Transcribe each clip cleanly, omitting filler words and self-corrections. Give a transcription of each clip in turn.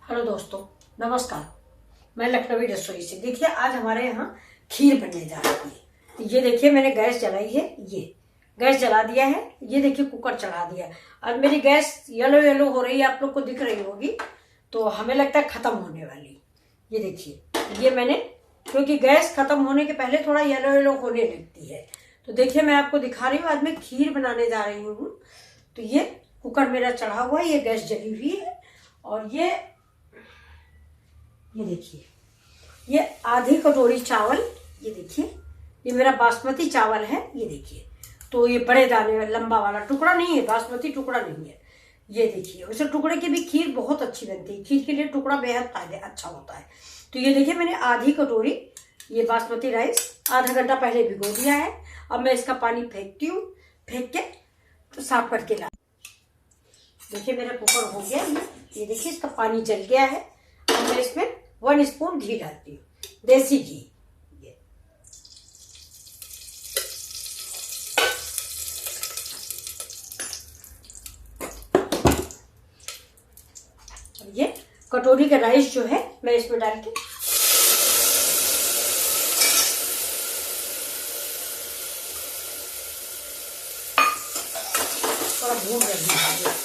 Hello दोस्तों, नमस्कार। मैं लखनवी रसोई से। देखिए, आज हमारे यहाँ खीर बनने जा रही है। ये देखिए, मैंने गैस जलाई है। ये गैस जला दिया है। ये देखिए, कुकर चढ़ा दिया है। अब मेरी गैस येलो येलो हो रही है, आप लोग को दिख रही होगी, तो हमें लगता है खत्म होने वाली। ये देखिए, ये मैंने, क्योंकि गैस खत्म होने के पहले थोड़ा येलो येलो होने लगती है। तो देखिए, मैं आपको दिखा रही हूँ, आज मैं खीर बनाने जा रही हूँ। तो ये कुकर मेरा चढ़ा हुआ है, ये गैस जली हुई है। और ये देखिए, ये आधी कटोरी चावल, ये देखिए, ये मेरा बासमती चावल है। ये देखिए, तो ये बड़े दाने लंबा वाला टुकड़ा नहीं है, बासमती टुकड़ा नहीं है। ये देखिए, उसे टुकड़े की भी खीर बहुत अच्छी बनती है। खीर के लिए टुकड़ा बेहद फायदे अच्छा होता है। तो ये देखिए, मैंने आधी कटोरी ये बासमती राइस आधा घंटा पहले भिगो दिया है। अब मैं इसका पानी फेंकती हूँ, फेंक के तो साफ करके ला। देखिए, मेरा कुकर हो गया। ये देखिए, इसका पानी जल गया है। अब मैं इसमें 1 स्पून घी डालती हूँ, देसी घी। ये कटोरी का राइस जो है मैं इसमें डाल के थोड़ा भून रही हूँ।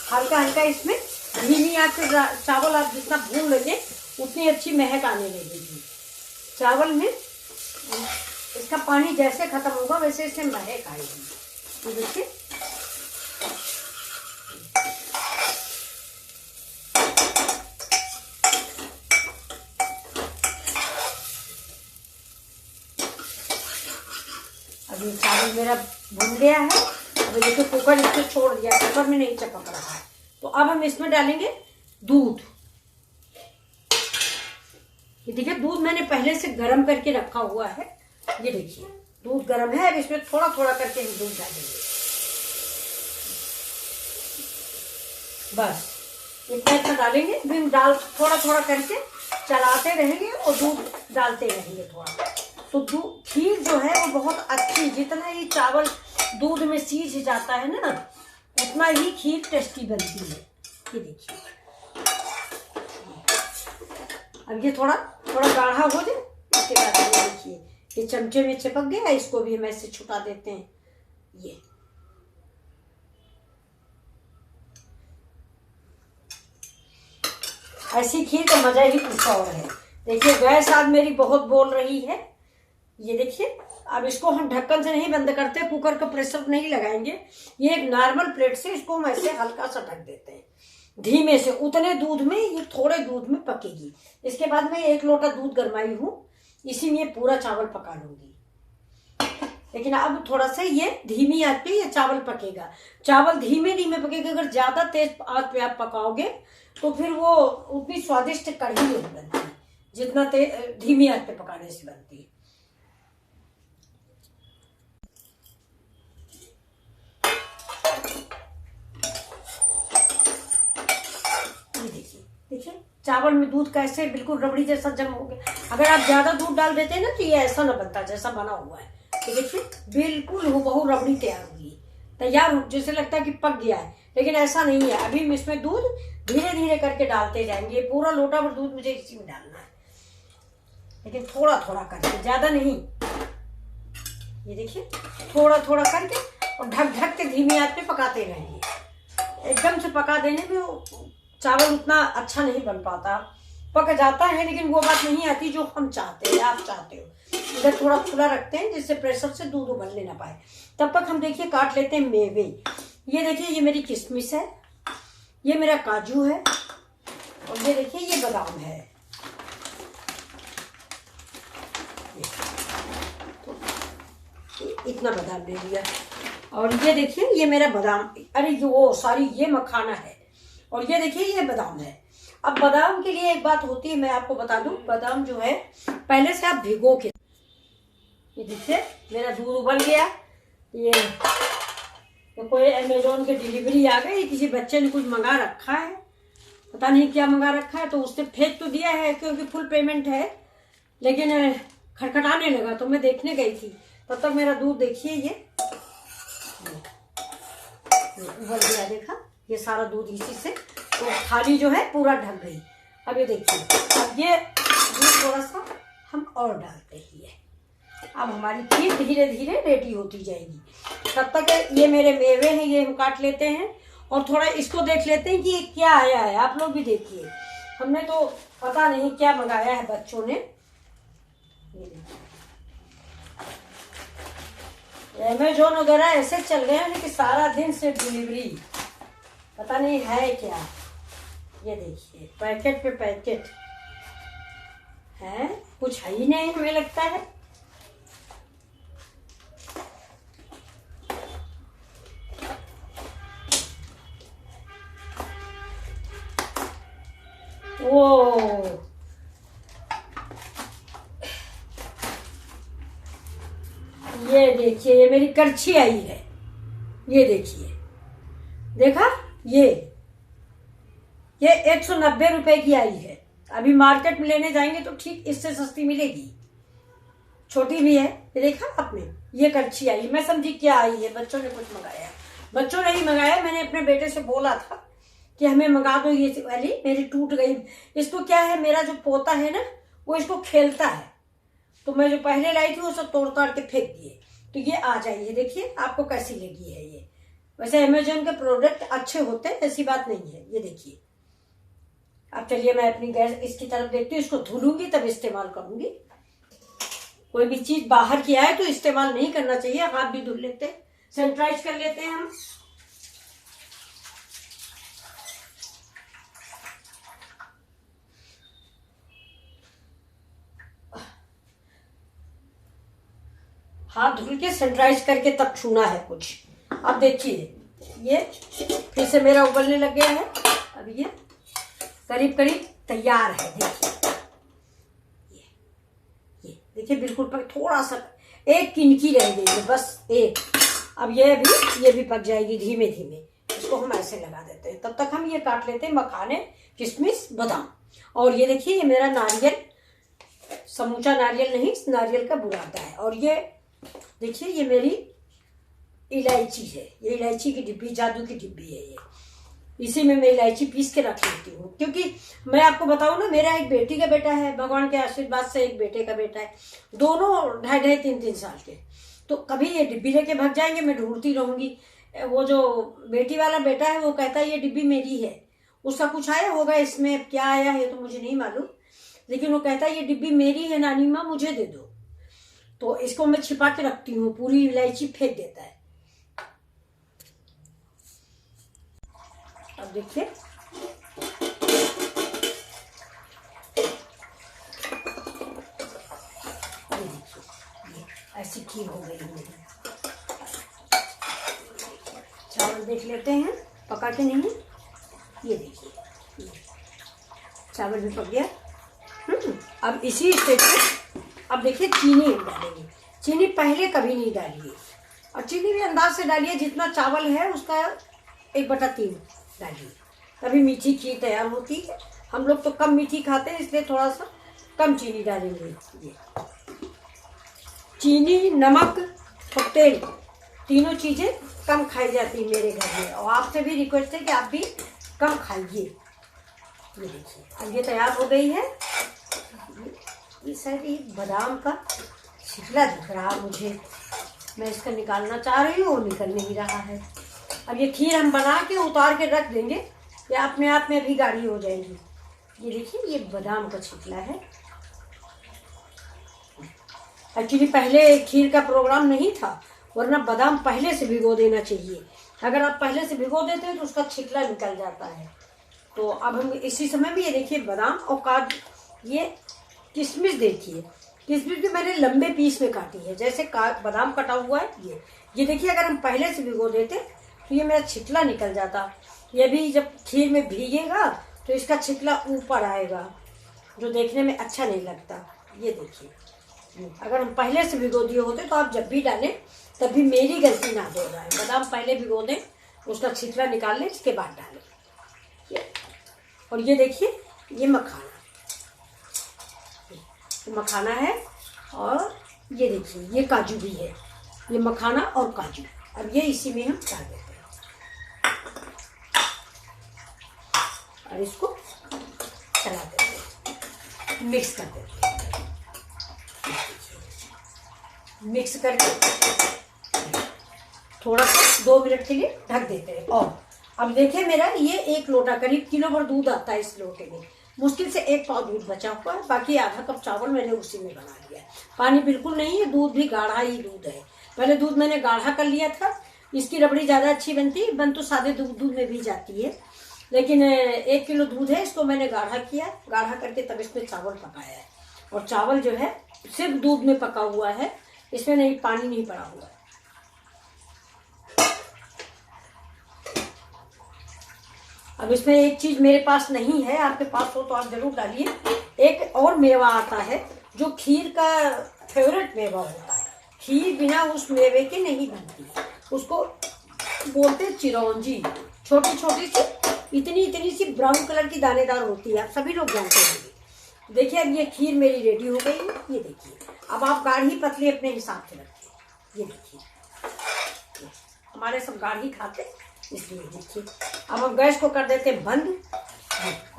हल्का हल्का इसमें धीमी आंच पे चावल आप जितना भून लेंगे उतनी अच्छी महक आने लगेगी चावल में। इसका पानी जैसे खत्म होगा वैसे इसमें महक आएगी। तो देखिए, अभी चावल मेरा भून गया है। अभी देखिए, कुकर इसको छोड़ दिया, कुकर में नहीं चपक रहा है। तो अब हम इसमें डालेंगे दूध। ये देखिए, दूध मैंने पहले से गर्म करके रखा हुआ है। ये देखिए, दूध गर्म है। अब इसमें थोड़ा थोड़ा करके हम दूध डालेंगे, बस इतना इतना डालेंगे। फिर थोड़ा थोड़ा करके चलाते रहेंगे और दूध डालते रहेंगे थोड़ा। तो खीर जो है वो बहुत अच्छी, जितना ही चावल दूध में सीज जाता है ना, उतना ही खीर टेस्टी बनती है। ये देखिए, अब ये थोड़ा थोड़ा गाढ़ा हो जाए, इसके बाद ये देखिए, ये चमचे में चिपक गया। इसको भी हम ऐसे छुटा देते हैं। ये ऐसी खीर का मजा ही कुछ और है। देखिए, गैस आज मेरी बहुत बोल रही है। ये देखिए, अब इसको हम ढक्कन से नहीं बंद करते, कुकर का प्रेशर नहीं लगाएंगे। ये एक नॉर्मल प्लेट से इसको हम ऐसे हल्का सा ढक देते हैं, धीमे से। उतने दूध में, ये थोड़े दूध में पकेगी। इसके बाद मैं 1 लोटा दूध गरमाई हूँ, इसी में पूरा चावल पका लूंगी। लेकिन अब थोड़ा सा ये धीमी आंच पे ये चावल पकेगा। चावल धीमे धीमे पकेगा। अगर ज्यादा तेज आंच पे आप पकाओगे तो फिर वो उतनी स्वादिष्ट कढ़ी नहीं बनती जितना धीमी आंच पे पकाने से बनती है। देखिए, चावल में दूध कैसे बिल्कुल रबड़ी जैसा जम हो गया। अगर आप ज्यादा दूध डाल देते हैं ना तो ये ऐसा ना बनता जैसा बना हुआ है। तो देखिए, बिल्कुल हूबहू रबड़ी तैयार होगी, तैयार जैसे लगता है कि पक गया है, लेकिन ऐसा नहीं है। अभी हम इसमें दूध धीरे धीरे करके डालते जाएंगे। पूरा लोटा भर दूध मुझे इसी में डालना है, लेकिन थोड़ा थोड़ा करके, ज्यादा नहीं। ये देखिए, थोड़ा थोड़ा करके और ढक ढक के धीमी आंच पे पकाते रहेंगे। एकदम से पका देने में चावल उतना अच्छा नहीं बन पाता, पक जाता है, लेकिन वो बात नहीं आती जो हम चाहते हैं, आप चाहते हो। इधर थोड़ा खुला रखते हैं जिससे प्रेशर से दूध उबलने ना पाए। तब तक हम देखिए काट लेते हैं मेवे। ये देखिए, ये मेरी किशमिश है, ये मेरा काजू है, और ये देखिए, ये बादाम है। तो इतना बादाम ले लिया। और ये देखिए, ये मेरा बादाम, अरे वो सॉरी, ये मखाना है। और ये देखिए, ये बादाम है। अब बादाम के लिए एक बात होती है, मैं आपको बता दूं। बादाम जो है पहले से आप भिगो के, ये देखिए, मेरा दूध उबल गया। ये तो कोई अमेजोन की डिलीवरी आ गई, किसी बच्चे ने कुछ मंगा रखा है, पता नहीं क्या मंगा रखा है। तो उसने फेंक तो दिया है क्योंकि फुल पेमेंट है, लेकिन खटखटाने लगा। तो मैं देखने गई थी तब तक मेरा दूध देखिए ये उबल गया, देखा ये सारा दूध इसी से, तो थाली जो है पूरा ढक गई। अब ये देखिए, अब ये दूध थोड़ा सा हम और डालते ही है। अब हमारी खीर धीरे धीरे रेडी होती जाएगी। तब तक ये मेरे मेवे हैं, ये हम काट लेते हैं और थोड़ा इसको देख लेते हैं कि ये क्या आया है। आप लोग भी देखिए, हमने तो पता नहीं क्या मंगाया है बच्चों ने। अमेज़न वगैरह ऐसे चल गए हैं कि सारा दिन से डिलीवरी, पता नहीं है क्या। ये देखिए पैकेट पे पैकेट है, कुछ है ही नहीं हमें लगता है। ओ ये देखिए, ये मेरी करछी आई है, ये देखिए, देखा ये 190 रुपए की आई है। अभी मार्केट में लेने जाएंगे तो ठीक इससे सस्ती मिलेगी, छोटी भी है। ये देखा आपने, ये करछी आई, मैं समझी क्या आई है, बच्चों ने कुछ मंगाया। बच्चों ने ही मंगाया, मैंने अपने बेटे से बोला था कि हमें मंगा दो ये वाली, मेरी टूट गई। इसको क्या है, मेरा जो पोता है ना वो इसको खेलता है, तो मैं जो पहले लाई थी वो सब तोड़ ताड़ के फेंक दिए, तो ये आ जाइए। देखिए आपको कैसी लगी है ये। वैसे अमेज़न के प्रोडक्ट अच्छे होते हैं, ऐसी बात नहीं है। ये देखिए, अब चलिए मैं अपनी गैस इसकी तरफ देखती हूँ, इसको धुलूंगी तब इस्तेमाल करूंगी। कोई भी चीज बाहर की आए तो इस्तेमाल नहीं करना चाहिए, हाथ भी धुल लेते हैं, सैनिटाइज कर लेते हैं हम। हाथ धुल के सैनिटाइज करके तब छूना है कुछ। अब देखिए ये फिर से मेरा उबलने लग गया है। अब ये करीब करीब तैयार है। देखिए ये देखिए बिल्कुल पक, थोड़ा सा एक किनकी रह गई है, बस एक। अब ये भी पक जाएगी धीमे धीमे। इसको हम ऐसे लगा देते हैं, तब तक हम ये काट लेते हैं मखाने, किशमिश, बादाम। और ये देखिए, ये मेरा नारियल, समूचा नारियल नहीं, नारियल का बुरादा है। और ये देखिए, ये मेरी इलायची है, ये इलायची की डिब्बी, जादू की डिब्बी है ये। इसी में मैं इलायची पीस के रख लेती हूँ, क्योंकि मैं आपको बताऊं ना, मेरा एक बेटी का बेटा है, भगवान के आशीर्वाद से एक बेटे का बेटा है, दोनों 2.5 3 साल के। तो कभी ये डिब्बी लेके भाग जाएंगे, मैं ढूंढती रहूंगी। वो जो बेटी वाला बेटा है वो कहता है ये डिब्बी मेरी है, उसका कुछ आया होगा इसमें, क्या आया है तो मुझे नहीं मालूम, लेकिन वो कहता है ये डिब्बी मेरी है नानी माँ, मुझे दे दो। तो इसको मैं छिपा के रखती हूँ, पूरी इलायची फेंक देता है। अब देखिए ऐसी खीर हो गई है। चावल देख लेते हैं पका के नहीं। ये देखिए चावल भी पक गया। अब इसी स्टेज पे अब देखिए चीनी हम डालेंगे। चीनी पहले कभी नहीं डालिए, और चीनी भी अंदाज से डालिए, जितना चावल है उसका 1/3 डालिए, तभी मीठी खीर तैयार होती है। हम लोग तो कम मीठी खाते हैं, इसलिए थोड़ा सा कम चीनी डालेंगे। ये चीनी, नमक और तेल, तीनों चीज़ें कम खाई जाती है मेरे घर में, और आपसे भी रिक्वेस्ट है कि आप भी कम खाइए। ये देखिए अब ये तैयार हो गई है। ये शायद एक बादाम का छिलका दिख रहा मुझे, मैं इसका निकालना चाह रही हूँ, निकल नहीं रहा है। अब ये खीर हम बना के उतार के रख देंगे, या अपने आप में भी गाढ़ी हो जाएगी। ये देखिए ये बादाम का छिलका है। एक्चुअली पहले खीर का प्रोग्राम नहीं था, वरना बादाम पहले से भिगो देना चाहिए। अगर आप पहले से भिगो देते हैं तो उसका छिलका निकल जाता है। तो अब हम इसी समय में ये देखिए बादाम और काजू, ये किशमिश देखिए, किशमिश भी मैंने लंबे पीस में काटी है, जैसे बादाम कटा हुआ है। ये देखिए अगर हम पहले से भिगो देते तो ये मेरा छिलका निकल जाता। ये भी जब खीर में भीगेगा तो इसका छिलका ऊपर आएगा, जो देखने में अच्छा नहीं लगता। ये देखिए अगर हम पहले से भिगो दिए होते तो आप जब भी डालें तब भी मेरी गलती ना हो रहा है। बादाम पहले भिगो दें, उसका छिलका निकाल लें, इसके बाद डालें। और ये देखिए ये मखाना, मखाना है, और ये देखिए, ये काजू भी है, ये मखाना और काजू। अब ये इसी में हम डाल देते हैं और इसको चला देते हैं, मिक्स कर देते हैं। मिक्स करके थोड़ा सा 2 मिनट के लिए ढक देते हैं। और अब देखिए मेरा ये 1 लोटा, करीब किलो भर दूध आता है इस लोटे में, मुश्किल से 1 पाव दूध बचा हुआ है, बाकी आधा कप चावल मैंने उसी में बना लिया है। पानी बिल्कुल नहीं है, दूध भी गाढ़ा ही दूध है। पहले दूध मैंने गाढ़ा कर लिया था, इसकी रबड़ी ज़्यादा अच्छी बनती है, बन तो सादे दूध में भी जाती है, लेकिन 1 किलो दूध है, इसको मैंने गाढ़ा किया, गाढ़ा करके तब इसमें चावल पकाया है। और चावल जो है सिर्फ दूध में पका हुआ है, इसमें नहीं पानी नहीं पड़ा हुआ है। अब इसमें एक चीज मेरे पास नहीं है, आपके पास हो तो आप जरूर डालिए। एक और मेवा आता है जो खीर का फेवरेट मेवा होता है, खीर बिना उस मेवे के नहीं बनती, उसको बोलते चिरौंजी। छोटी छोटी सी इतनी सी ब्राउन कलर की दानेदार होती है, आप सभी लोग जानते होंगे। देखिए अब ये खीर मेरी रेडी हो गई है, ये देखिए। अब आप गाढ़ी पतली अपने हिसाब से रखिए, ये देखिए हमारे सब गाढ़ी खाते इसलिए। देखिए अब हम गैस को कर देते बंद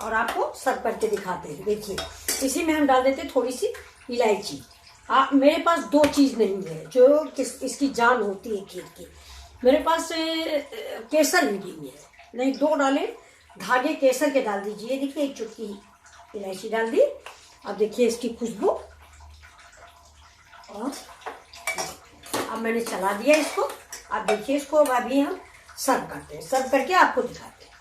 और आपको सर्व करके दिखाते हैं। देखिए इसी में हम डाल देते थोड़ी सी इलायची। मेरे पास 2 चीज नहीं है जो इसकी जान होती है खीर की। मेरे पास केसर भी नहीं है, नहीं 2 डाले धागे केसर के डाल दीजिए। देखिए 1 चुटकी इलायची डाल दी। अब देखिए इसकी खुशबू, और अब मैंने चला दिया इसको। अब देखिए इसको अभी हम सर्व करते हैं, सर्व करके आपको दिखाते हैं।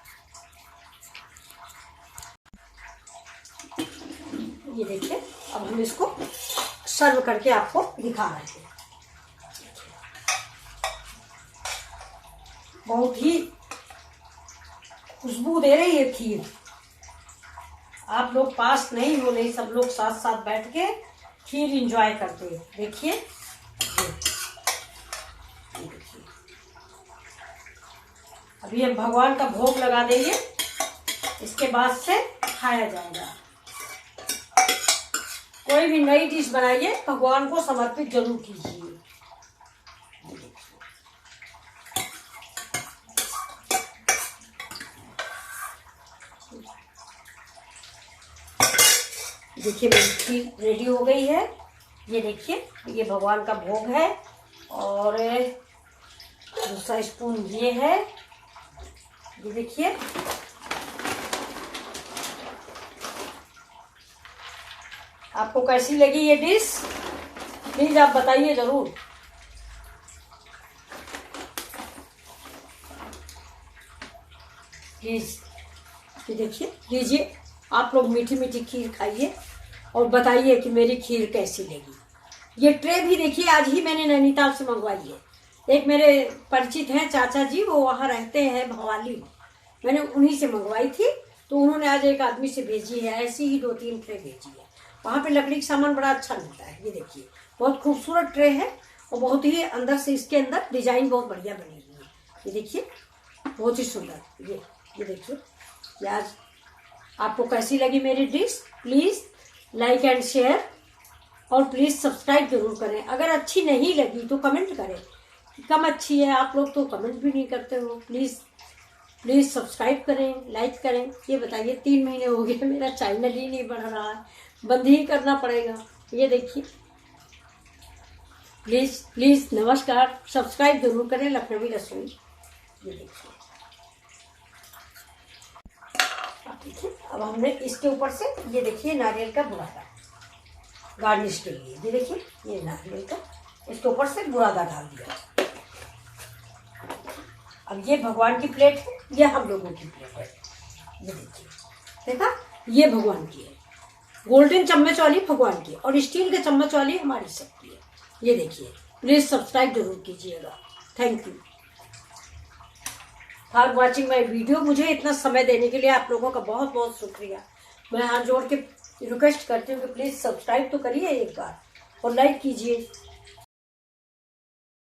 ये देखिए अब हम इसको सर्व करके आपको दिखा रहे हैं। बहुत ही खुशबू दे रही है खीर। आप लोग पास नहीं हो, नहीं सब लोग साथ साथ बैठ के खीर एंजॉय करते हैं। देखिए अभी हम भगवान का भोग लगा देंगे, इसके बाद से खाया जाएगा। कोई भी नई डिश बनाइए भगवान को समर्पित जरूर कीजिए। देखिए मेरी खीर रेडी हो गई है। ये देखिए ये भगवान का भोग है, और दूसरा स्पून ये है। ये देखिए आपको कैसी लगी ये डिश, प्लीज आप बताइए जरूर। प्लीज ये देखिए, लीजिए आप लोग मीठी मीठी खीर खाइए और बताइए कि मेरी खीर कैसी लगी। ये ट्रे भी देखिए आज ही मैंने नैनीताल से मंगवाई है। एक मेरे परिचित हैं चाचा जी, वो वहाँ रहते हैं भवाली, मैंने उन्हीं से मंगवाई थी, तो उन्होंने आज एक आदमी से भेजी है। ऐसी ही 2-3 ट्रे भेजी है। वहाँ पे लकड़ी का सामान बड़ा अच्छा मिलता है। ये देखिए बहुत खूबसूरत ट्रे है, और बहुत ही अंदर से इसके अंदर डिजाइन बहुत बढ़िया बनी हुई है। ये देखिए बहुत ही सुंदर। ये देखिए ये आज आपको कैसी लगी मेरी dish, please like and share, और प्लीज सब्सक्राइब जरूर करें। अगर अच्छी नहीं लगी तो कमेंट करें कि कम अच्छी है, आप लोग तो कमेंट भी नहीं करते हो। प्लीज सब्सक्राइब करें, लाइक करें। ये बताइए 3 महीने हो गए मेरा चैनल ही नहीं बढ़ रहा है, बंद ही करना पड़ेगा। ये देखिए प्लीज नमस्कार, सब्सक्राइब जरूर करें लखनवी रसोई। ये देखिए अब हमने इसके ऊपर से ये देखिए नारियल का बुरादा गार्निश के लिए, ये देखिए ये नारियल का इसके ऊपर से बुरादा डाल दिया। अब ये भगवान की प्लेट है, ये हम लोगों की प्लेट है। ये देखिए देखा, ये भगवान की है, गोल्डन चम्मच वाली भगवान की, और स्टील के चम्मच वाली हमारी सबकी है। ये देखिए प्लीज सब्सक्राइब जरूर कीजिएगा। Thank you for watching my video. मुझे इतना समय देने के लिए आप लोगों का बहुत बहुत शुक्रिया। मैं हाथ जोड़ के रिक्वेस्ट करती हूँ कि प्लीज सब्सक्राइब तो करिए एक बार, और लाइक कीजिए।